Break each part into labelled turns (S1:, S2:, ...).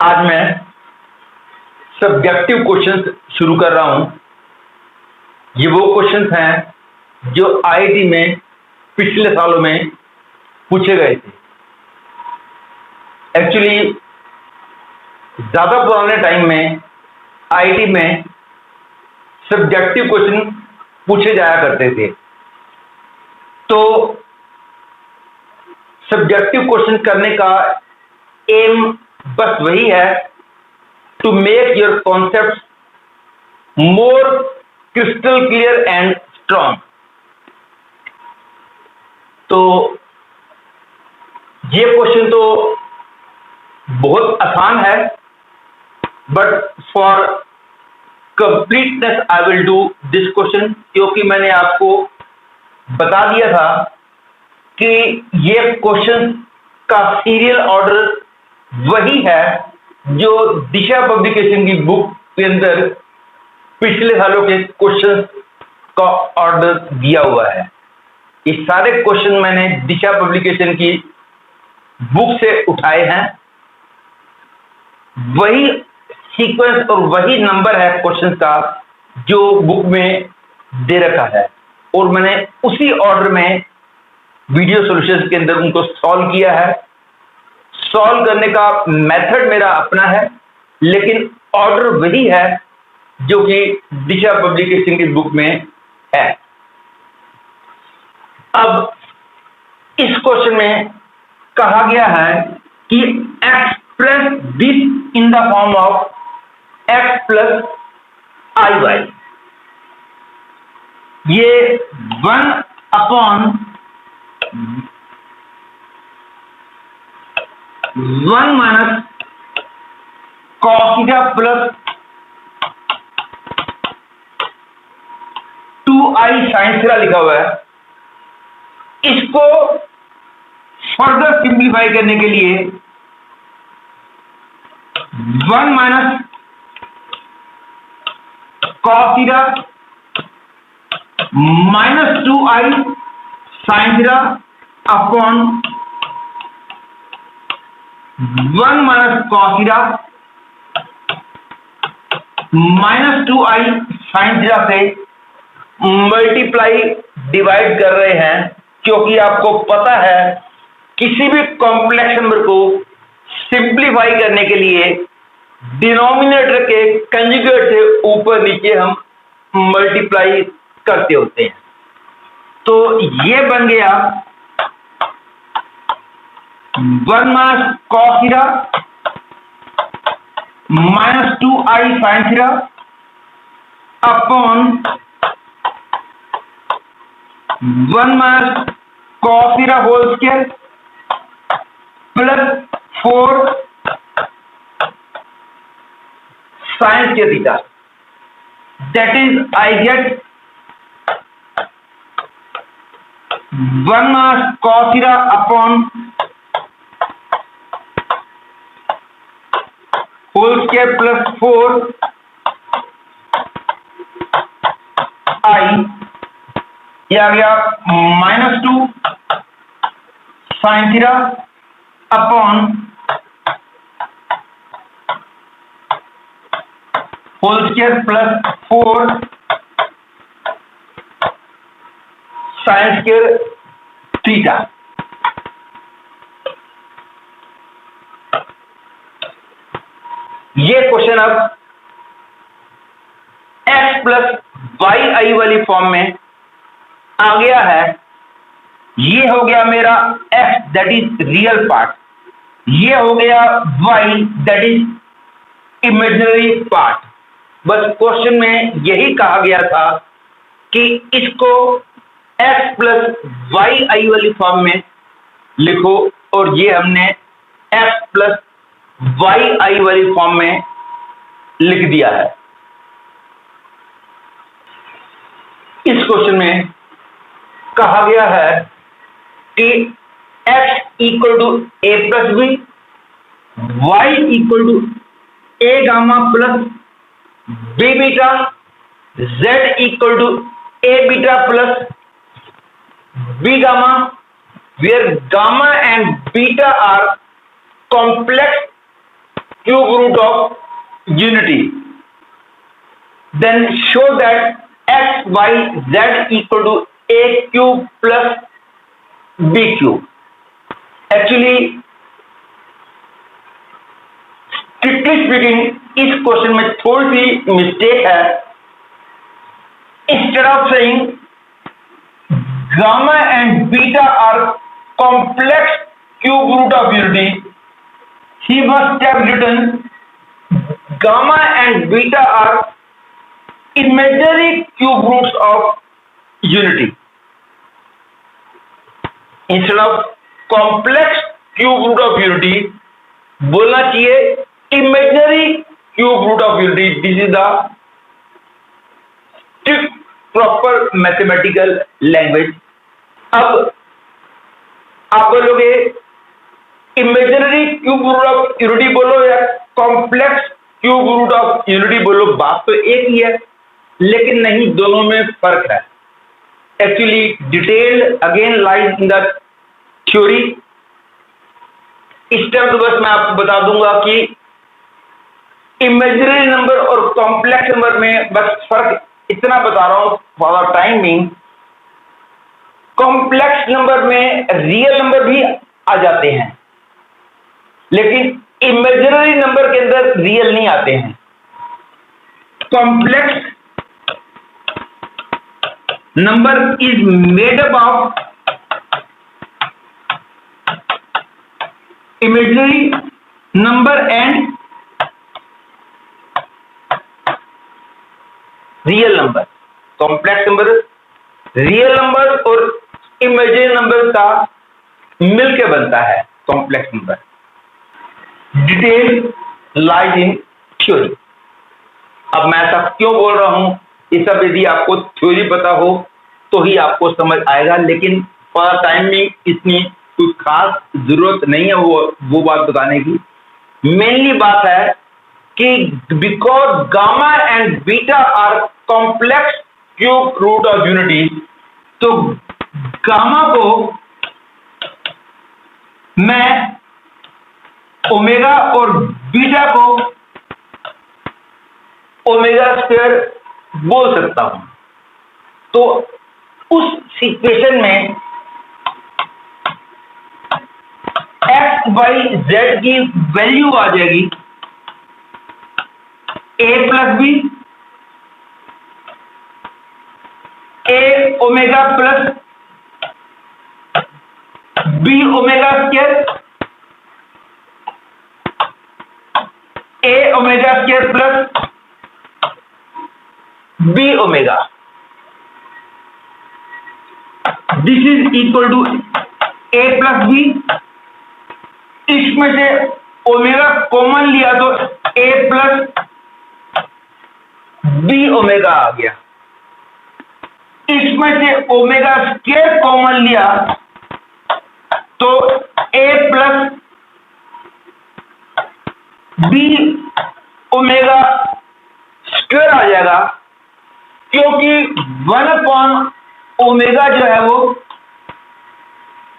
S1: आज मैं subjective questions शुरू कर रहा हूं। ये वो क्वेश्चंस हैं जो आईआईटी में पिछले सालों में पूछे गए थे। एक्चुअली ज्यादा पुराने टाइम में आईआईटी में सब्जेक्टिव क्वेश्चन पूछे जाया करते थे। तो सब्जेक्टिव क्वेश्चन करने का एम बस वही है, to make your concept more crystal clear and strong. तो ये क्वेश्चन तो बहुत आसान है, but for completeness I will do this question, क्योंकि मैंने आपको बता दिया था कि ये क्वेश्चन का सीरियल ऑर्डर वही है जो दिशा पब्लिकेशन की बुक के अंदर पिछले सालों के क्वेश्चन का ऑर्डर दिया हुआ है। ये सारे क्वेश्चन मैंने दिशा पब्लिकेशन की बुक से उठाए हैं। वही सीक्वेंस और वही नंबर है क्वेश्चन का जो बुक में दे रखा है, और मैंने उसी ऑर्डर में वीडियो सॉल्यूशंस के अंदर उनको सॉल्व किया है। सॉल्व करने का मेथड मेरा अपना है, लेकिन ऑर्डर वही है जो कि दिशा पब्लिकेशन की बुक में है। अब इस क्वेश्चन में कहा गया है कि express this in the form of x plus i y. ये 1 upon 1 minus cos theta plus 2i sine theta लिखा हुआ है। इसको फर्दर सिंप्लीफाई करने के लिए 1 minus cos theta minus 2i sine theta upon 1 minus cos theta minus 2i sine theta से multiply divide कर रहे हैं, क्योंकि आपको पता है किसी भी कॉम्प्लेक्स नंबर को सिंप्लीफाई करने के लिए डिनोमिनेटर के कंजुगेट से ऊपर नीचे हम मल्टीप्लाई करते होते हैं। तो ये बन गया 1 minus cos theta minus 2i sine theta upon 1 minus cos theta whole square plus 4 sine square theta. That is I get 1 minus cos theta upon whole square plus 4 i, ये आ गया minus 2 sine theta upon whole square plus 4 sine square theta. ये question अब x plus y i वाली form में आ गया है। ये हो गया मेरा x that is real part, ये हो गया y that is imaginary part. बस क्वेश्चन में यही कहा गया था कि इसको x प्लस वाई आई वाली फॉर्म में लिखो, और ये हमने x प्लस वाई आई वाली फॉर्म में लिख दिया है। इस क्वेश्चन में कहा गया है कि x equal to A plus b, y equal to a gamma plus b beta, z equal to a beta plus b gamma, where gamma and beta are complex cube root of unity. Then show that x, y, z equal to a cube plus b cube. Actually, strictly speaking, इस question में थोड़ी सी mistake है. Instead of saying gamma and beta are complex cube root of unity, he must have written gamma and beta are imaginary cube roots of unity. Instead of complex cube root of unity, बोलना चाहिए imaginary cube root of unity. This is the strict proper mathematical language. अब आप बोलोगे imaginary cube root of unity बोलो या complex cube root of unity बोलो, बात तो एक ही है, लेकिन नहीं, दोनों में फर्क है. Actually, detail again lies in the theory. इस टाइम तो बस मैं आपको बता दूंगा कि इमेजिनरी नंबर और कॉम्प्लेक्स नंबर में बस फर्क इतना बता रहा हूं for the timing. Complex number में रियल नंबर भी आ जाते हैं, लेकिन इमेजिनरी नंबर के अंदर रियल नहीं आते हैं. Complex number is made up of imaginary number and real number. Complex number real number और इमेजिनरी नंबर का मिलकर बनता है complex number. Detail lies in theory. अब मैं ऐसा क्यों बोल रहा हूं, ये सब यदि आपको थ्योरी पता हो तो ही आपको समझ आएगा, लेकिन फॉर टाइमिंग इतनी कोई खास जरूरत नहीं है वो बात बताने की. मेनली बात है कि because gamma and beta are complex cube root of unity, तो गामा को मैं ओमेगा और बीटा को ओमेगा स्क्वायर बोल सकता हूं. तो उस सिचुएशन में एक्स वाई जेड की वैल्यू आ जाएगी A plus B, A omega plus B omega square, A omega square plus B omega. This is equal to A plus B. इसमें से ओमेगा कॉमन लिया तो ए प्लस बी ओमेगा आ गया. इसमें से ओमेगा स्क्वायर कॉमन लिया तो A plus B omega square आ जाएगा, क्योंकि 1 ओमेगा जो है वो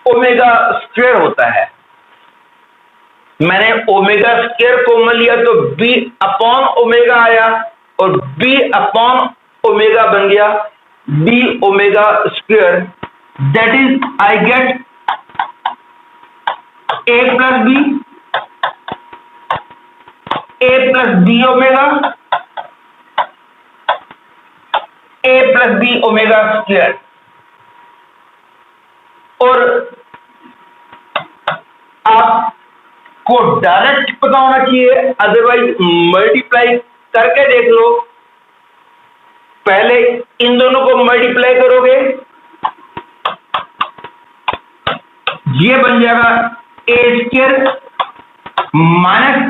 S1: ओमेगा स्क्वायर होता है. मैंने ओमेगा स्क्वायर कॉमन लिया तो बी अपॉन ओमेगा आया और बी अपॉन ओमेगा बन गया b omega square. That is I get a plus B, a plus B omega, a plus B omega square. और आपको डायरेक्ट पता होना चाहिए, अदरवाइज मल्टीप्लाई करके देख लो. पहले इन दोनों को मल्टीप्लाई करोगे, ये बन जाएगा A square minus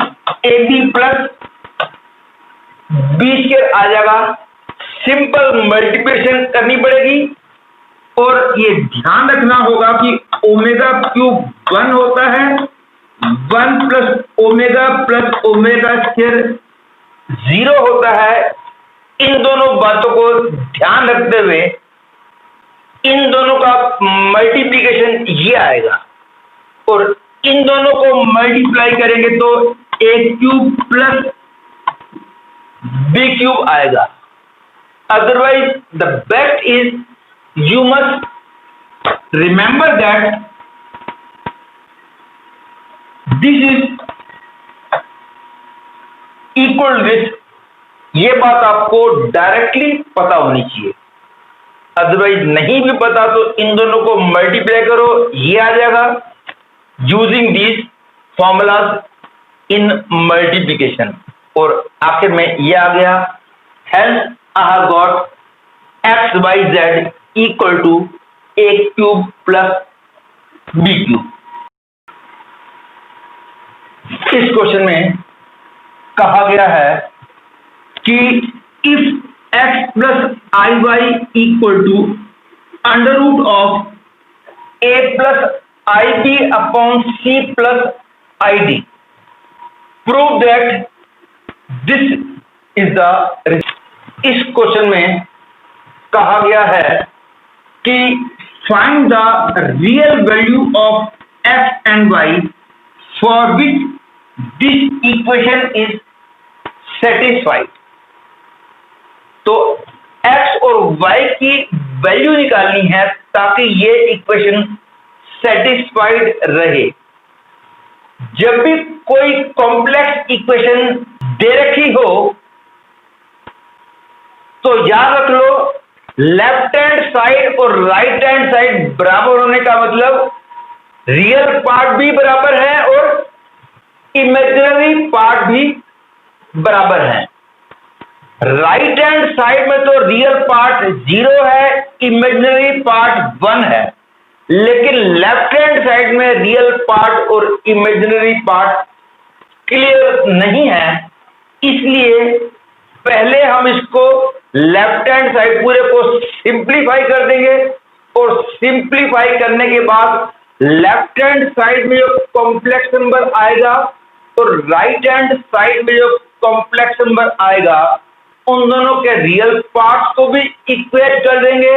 S1: A B plus B square आ जाएगा. सिंपल मल्टीप्लिकेशन करनी पड़ेगी और ये ध्यान रखना होगा कि ओमेगा क्यूब 1 होता है, 1 प्लस ओमेगा स्क्वायर 0 होता है. इन दोनों बातों को ध्यान रखते हुए इन दोनों का मल्टीप्लिकेशन ये आएगा और इन दोनों को मल्टीप्लाई करेंगे तो ए क्यूब प्लस बी क्यूब आएगा। Otherwise the best is you must remember that this is equal with, ये बात आपको डायरेक्टली पता होनी चाहिए। अदरवाइज नहीं भी पता तो इन दोनों को मल्टीप्लाई करो, ये आ जाएगा using these formulas in multiplication, और आखिर में ये आ गया। Hence I have got x Y z equal to a cube plus b cube. इस क्वेश्चन में कहा गया है कि if x plus i y equal to under root of a plus i b upon c plus i d, prove that this is the. इस question में कहा गया है कि find the real value of x and y for which this equation is satisfied. तो x और y की value निकालनी है ताकि ये इक्वेशन सेटिस्फाइड रहे। जब भी कोई कॉम्प्लेक्स इक्वेशन दे रखी हो तो याद रख लो, लेफ्ट हैंड साइड और राइट हैंड साइड बराबर होने का मतलब रियल पार्ट भी बराबर है और इमेजिनरी पार्ट भी बराबर है। राइट हैंड साइड में तो रियल पार्ट 0 है, इमेजिनरी पार्ट 1 है, लेकिन लेफ्ट हैंड साइड में रियल पार्ट और इमेजिनरी पार्ट क्लियर नहीं है। इसलिए पहले हम इसको लेफ्ट हैंड साइड पूरे को सिंप्लीफाई कर देंगे, और सिंप्लीफाई करने के बाद लेफ्ट हैंड साइड में जो कॉम्प्लेक्स नंबर आएगा और राइट हैंड साइड में जो कॉम्प्लेक्स नंबर आएगा उन दोनों के रियल पार्ट्स को भी इक्वेट कर देंगे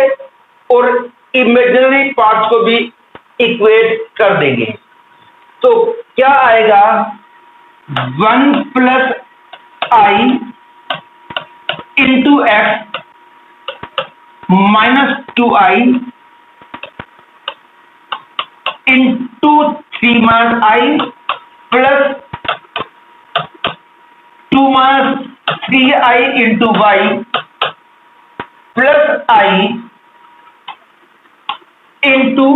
S1: और इमेजिनरी पार्ट्स को भी इक्वेट कर देंगे। तो क्या आएगा, 1 plus I into X minus 2i into 3 minus I plus 2 minus 3i into Y plus I into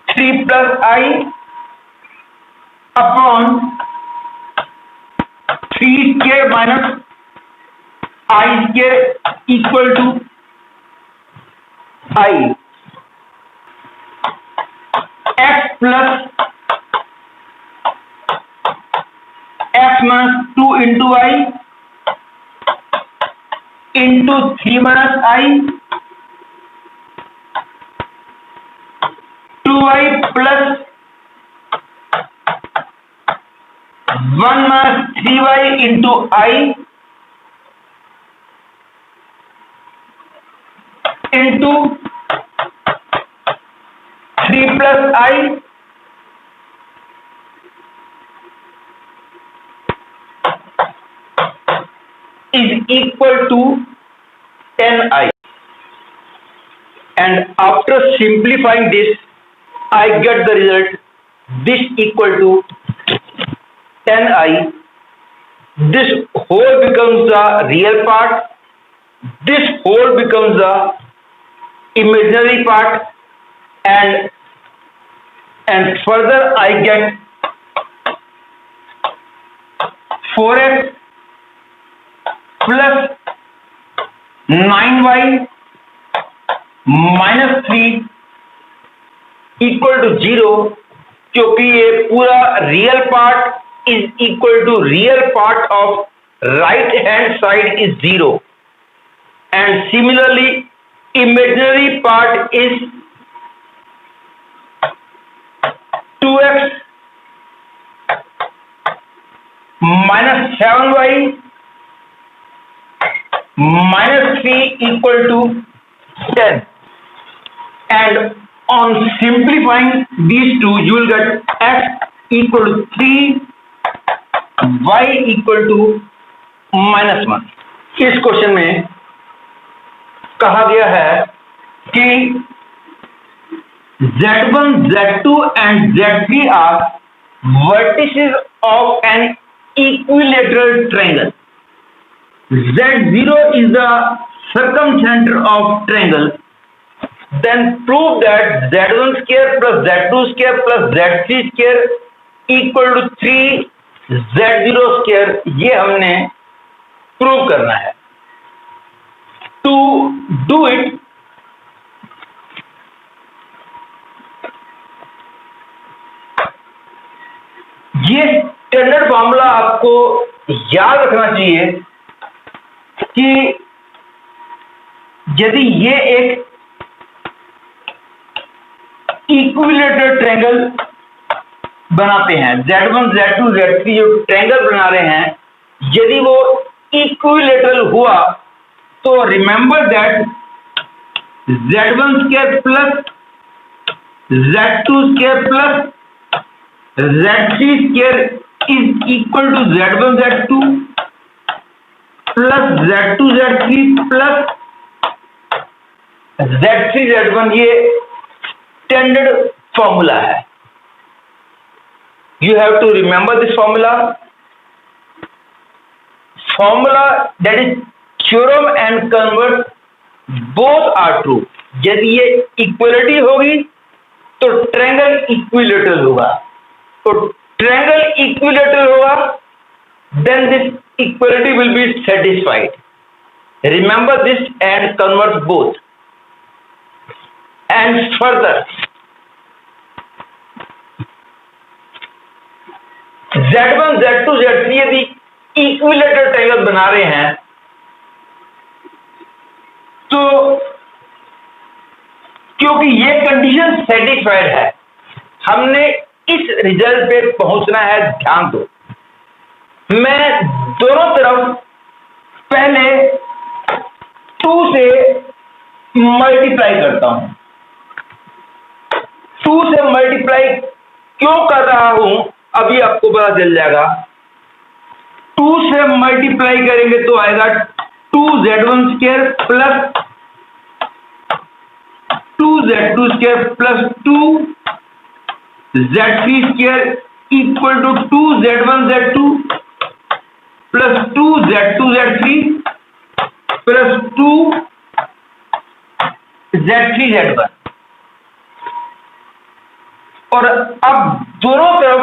S1: 3 plus I upon 3 minus I के equal to I. X plus X minus 2 into I into 3 minus I 2i plus 1 minus 3y into I into 3 plus I is equal to 10i, and after simplifying this I get the result this equal to 10i. This whole becomes the real part, this whole becomes the imaginary part, and further I get 4x plus 9y minus 3 equal to 0, क्योंकि ये पूरा real part is equal to real part of right hand side is 0, and similarly imaginary part is 2x minus 7y minus 3 equal to 10, and on simplifying these two you will get x equal to 3, y equal to -1। इस question में कहा गया है कि Z1, Z2 and Z3 are vertices of an equilateral triangle. Z0 is the circumcenter of triangle. Then prove that Z1 square plus Z2 square plus Z3 square equal to 3 Z0 square। ये हमने prove करना है। To do it, ये standard formula आपको याद रखना चाहिए कि यदि ये एक इक्विलेटरल ट्रायंगल बनाते हैं, Z1, Z2, Z3 जो ट्रायंगल बना रहे हैं, यदि वो इक्विलेटरल हुआ तो remember that Z1 square plus Z2 square plus Z3 square is equal to Z1 Z2 plus Z2 Z3 plus Z3 Z1। ये स्टैंडर्ड फॉर्मूला है। You have to remember this formula that is theorem and converse both are true. यदि ये equality होगी तो triangle equilateral होगा, तो triangle equilateral होगा, then this equality will be satisfied. Remember this and convert both. And further, Z1, Z2, Z3 यदि equilateral triangle बना रहे हैं तो क्योंकि ये कंडीशन सेटिस्फाइड है, हमने इस रिजल्ट पे पहुंचना है। ध्यान दो, मैं दोनों तरफ पहले 2 से मल्टीप्लाई करता हूं। 2 से मल्टीप्लाई क्यों कर रहा हूं अभी आपको पता चल जाएगा। 2 से मल्टीप्लाई करेंगे तो आएगा 2Z1 square plus 2Z2 square plus 2Z3 square equal to 2Z1 Z2 plus 2Z2 Z3 plus 2Z3 Z1। और अब दोनों तरफ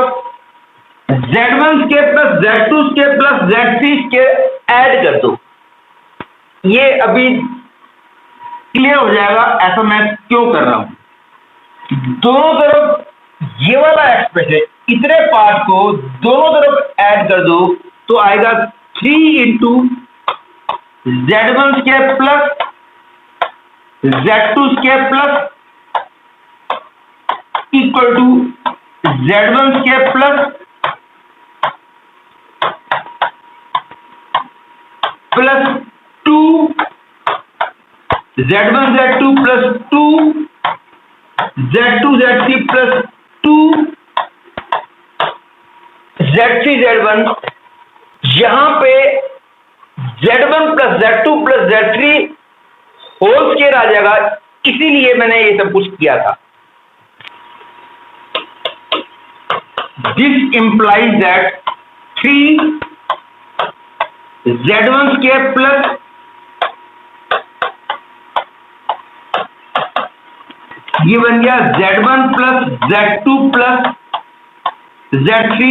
S1: Z1 square plus Z2 square plus Z3 square add कर दो। ये अभी क्लियर हो जाएगा ऐसा मैं क्यों कर रहा हूं। दोनों तरफ ये वाला एक्सप्रेशन, इतने पार्ट को दोनों तरफ ऐड कर दो तो आएगा 3 into Z1 square plus Z2 square plus equal to Z1 square plus 2 Z1 Z2 plus 2 Z2 Z3 plus 2 Z3 Z1। यहां पे Z1 plus Z2 plus Z3 whole square आ जाएगा, इसीलिए मैंने ये सब कुछ किया था। This implies that 3 Z1 square plus ये बन गया Z1 plus Z2 plus Z3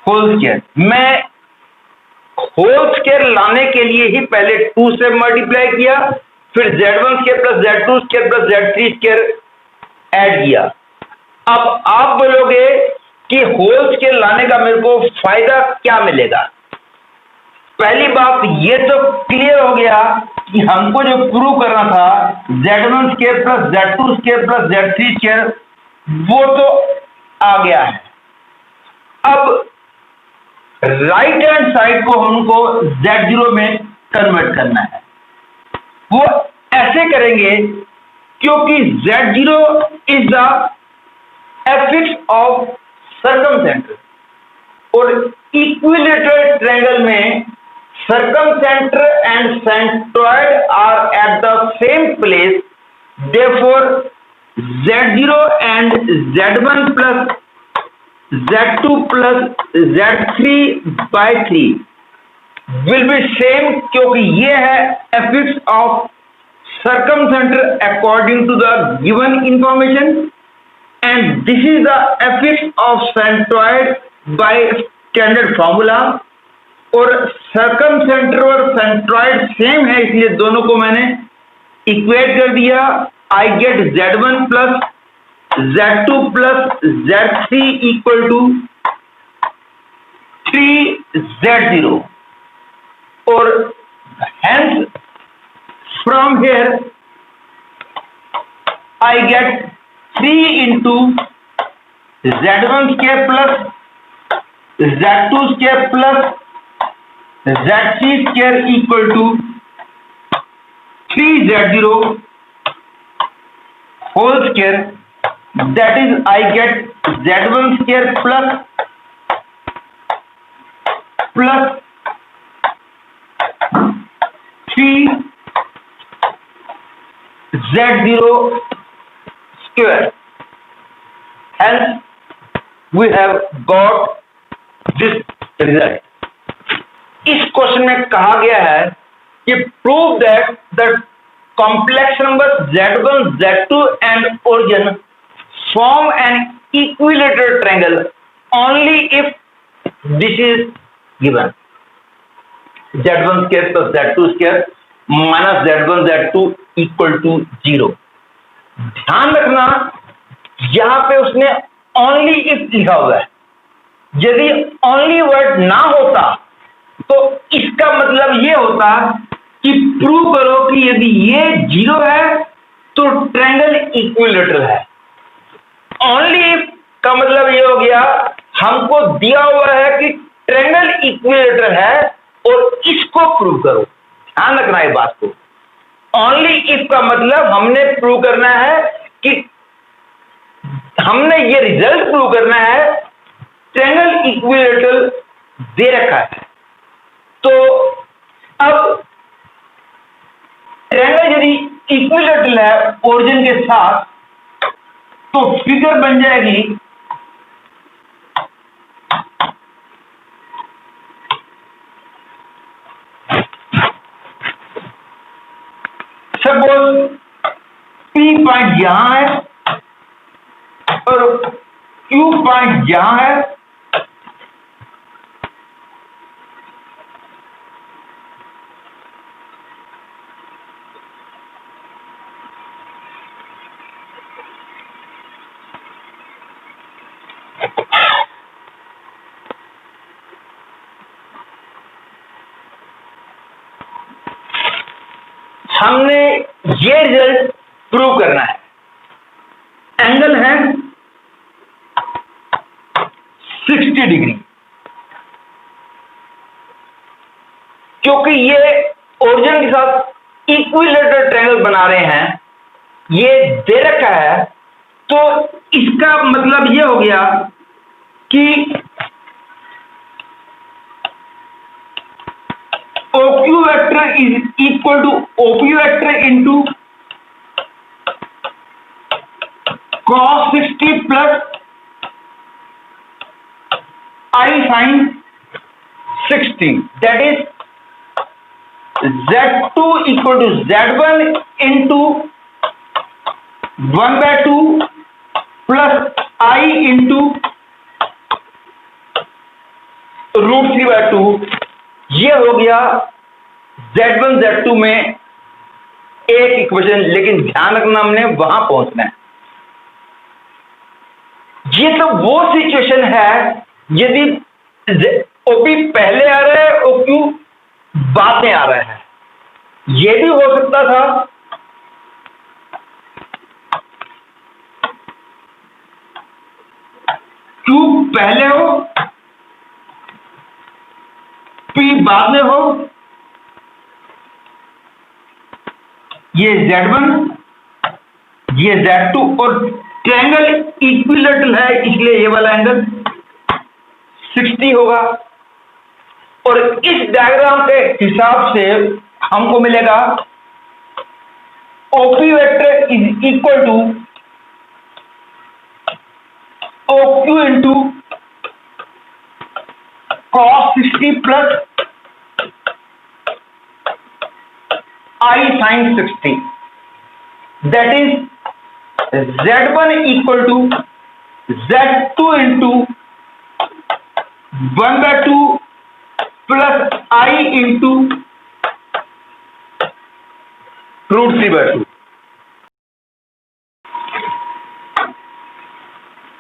S1: whole square. मैं होल स्क्वायर लाने के लिए ही पहले 2 से मल्टीप्लाई किया, फिर Z1 square plus Z2 square plus Z3 square add किया। अब आप बोलोगे कि होल स्क्वायर लाने का मेरे को फायदा क्या मिलेगा। पहली बात ये तो क्लियर हो गया कि हमको जो प्रूव करना था Z1 square plus Z2 square plus Z3 square वो तो आ गया है। अब राइट हैंड साइड को हमको Z0 में कन्वर्ट करना है। वो ऐसे करेंगे क्योंकि Z0 is the affix of circumcentre, और इक्विलेटरल ट्रायंगल में circumcenter and centroid are at the same place, therefore z0 and z1 plus z2 plus z3 by 3 will be same, क्योंकि ये है affix of circumcenter according to the given information, and this is the affix of centroid by standard formula। और सर्कमसेंटर और centroid same है, इसलिए दोनों को मैंने इक्वेट कर दिया। I get z1 plus z2 plus z3 equal to 3z0, और hence from here I get 3 into z1 square plus z2 square plus z3 square equal to 3z0 whole square, that is I get z1 square plus 3z0 square, hence we have got this result। इस question में कहा गया है कि prove that the complex number z1, z2 and origin form an equilateral triangle only if this is given, z1 square plus z2 square minus z1 z2 equal to 0। ध्यान रखना यहां पे उसने ओनली इफ लिखा हुआ है, यदि ओनली वर्ड ना होता तो इसका मतलब ये होता कि प्रूव करो कि यदि ये 0 है तो ट्रायंगल इक्विलेटरल है। ओनली इफ का मतलब ये हो गया हमको दिया हुआ है कि ट्रायंगल इक्विलेटरल है और इसको प्रूव करो। ध्यान रखना है बात को। ओनली इफ का मतलब हमने प्रूव करना है कि हमने ये रिजल्ट प्रूव करना है ट्रायंगल इक्विलेटरल दे रखा है। तो अब ट्रायंगल यदि इक्विलेटरल है ओरिजिन के साथ तो फिगर बन जाएगी सपोज P पॉइंट यहां है और Q पॉइंट यहां है, हमने ये रिजल्ट प्रूव करना है। एंगल है 60 डिग्री, क्योंकि ये ओरिजिन के साथ इक्विलेटरल ट्रायंगल बना रहे हैं, ये दे रखा है, तो इसका मतलब ये हो गया कि OQ vector is equal to OP vector into cos 60 plus I sin 60, that is Z2 equal to Z1 into 1/2 plus I into √3/2। ये हो गया Z1 Z2 में एक इक्वेशन, लेकिन ध्यान रखना हमने वहां पहुंचना है। ये तो वो सिचुएशन है यदि OP पहले आ रहा है OQ बाद में आ रहा है। ये भी हो सकता था Q पहले हो P बाद में हो। ये Z1 ये Z2 और ट्रायंगल इक्विलैटरल है इसलिए ये वाला एंगल 60 होगा। और इस डायग्राम के हिसाब से हमको मिलेगा OP vector is equal to OQ into cos 60 plus I sin 60, that is Z1 equal to Z2 into 1/2 plus I into √3/2।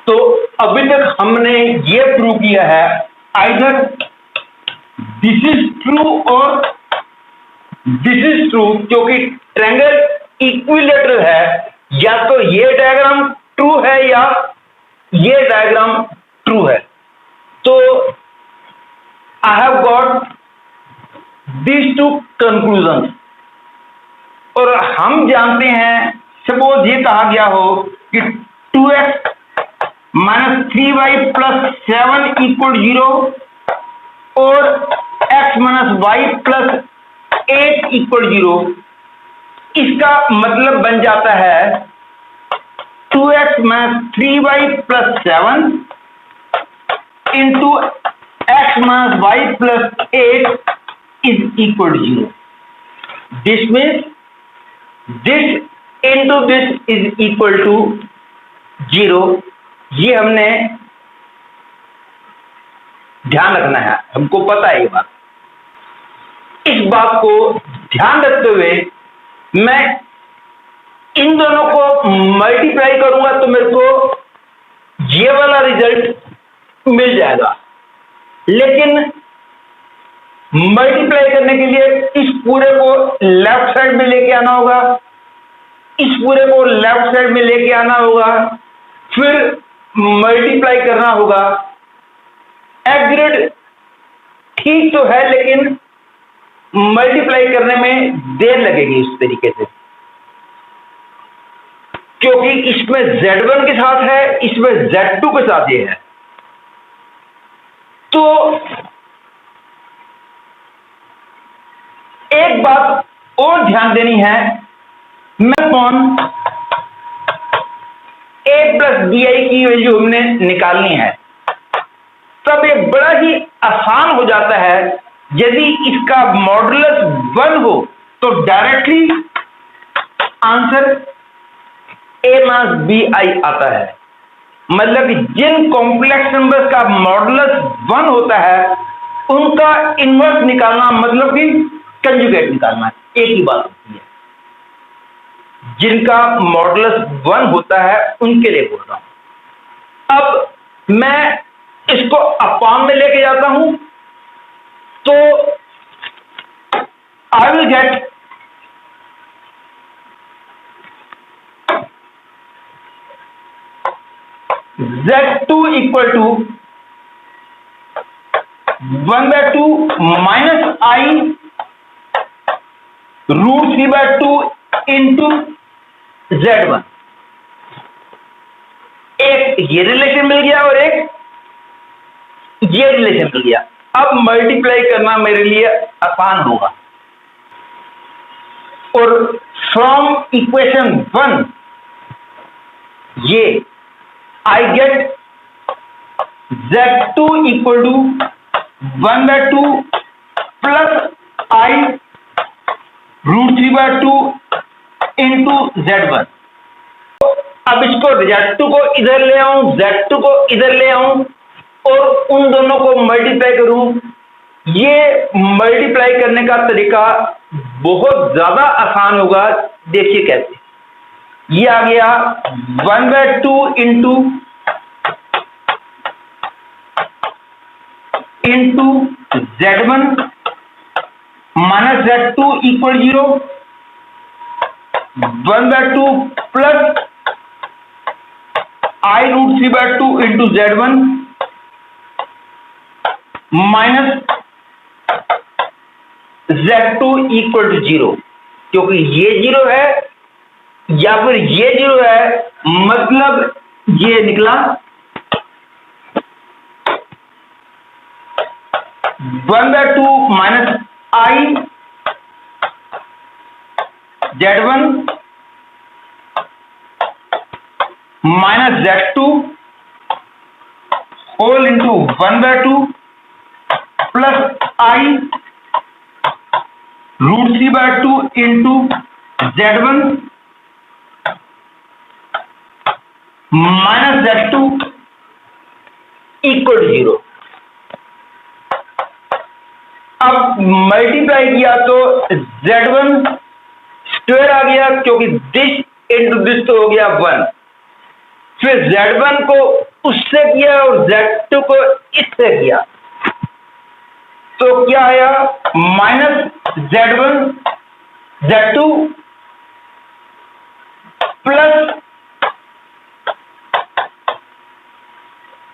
S1: तो अभी तक हमने ये प्रूव किया है आइदर दिस इज ट्रू और दिस इज ट्रू, क्योंकि ट्रायंगल इक्विलैटरल है, या तो ये डायग्राम ट्रू है या ये डायग्राम ट्रू है। तो आई have got these two conclusion. और हम जानते हैं, सपोज ये कहा गया हो कि 2x minus 3y plus 7 equal 0 और x minus y plus 8 equal 0, इसका मतलब बन जाता है 2x minus 3y plus 7 into x minus y plus 8 is equal 0। This means this into this is equal to 0। ये हमने ध्यान रखना है, हमको पता है ये बात। इस बात को ध्यान रखते हुए मैं इन दोनों को मल्टीप्लाई करूंगा तो मेरे को ये वाला रिजल्ट मिल जाएगा। लेकिन मल्टीप्लाई करने के लिए इस पूरे को लेफ्ट साइड में लेके आना होगा, इस पूरे को लेफ्ट साइड में लेके आना होगा, फिर मल्टीप्लाई करना होगा। एग्रीड ठीक तो है, लेकिन मल्टीप्लाई करने में देर लगेगी इस तरीके से, क्योंकि इसमें Z1 के साथ है, इसमें Z2 के साथ ये है। तो एक बात और ध्यान देनी है, मैं कौन a प्लस बी आई की वैल्यू हमने निकालनी है, तब ये बड़ा ही आसान हो जाता है। यदि इसका मॉडुलस 1 हो तो directly answer a minus b i आता है। मतलब जिन कॉम्प्लेक्स नंबर्स का मॉडुलस 1 होता है उनका इनवर्स निकालना, मतलब कि कंजुगेट निकालना, एक ही बात होती है। जिनका मॉडुलस 1 होता है उनके लिए बोल रहा हूं। अब मैं इसको अपॉन में लेके जाता हूं तो I will get Z2 equal to 1/2 minus I √3/2 into Z1। एक ये रिलेशन मिल गया और एक ये रिलेशन मिल गया। अब मल्टीप्लाई करना मेरे लिए आसान होगा, और फ्रॉम इक्वेशन 1 ये I get Z2 equal to 1/2 plus I √3/2 into Z1। अब इसको Z2 को इधर ले आऊं, Z2 को इधर ले आऊं और उन दोनों को मल्टीप्लाई करूं। ये मल्टीप्लाई करने का तरीका बहुत ज्यादा आसान होगा। देखिए कैसे, ये आ गया 1/2 into Z1 minus Z2 equal 0, 1/2 plus I √3/2 into Z1 minus Z2 equal to 0। क्योंकि ये 0 है या फिर ये 0 है, मतलब ये निकला 1/2 minus i Z1 minus Z2 whole into 1/2 plus i √3/2 into Z1 minus Z2 equal to 0। अब मल्टीप्लाई किया तो Z1 स्क्वायर आ गया, क्योंकि दिस इंटू दिस तो हो गया 1। फिर Z1 को उससे किया और Z2 को इससे किया, तो क्या आया माइनस Z1 Z2 प्लस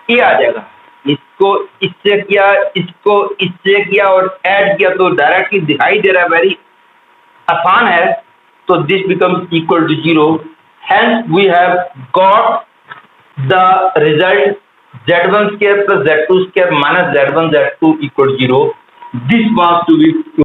S1: ये आ जाएगा। इसको इससे किया, इसको इससे किया और ऐड किया तो डायरेक्टली दिखाई दे रहा है, वेरी आसान है। तो this becomes equal to 0। Hence we have got the result Z1 square plus Z2 square minus Z1 Z2 equal to 0. This was to be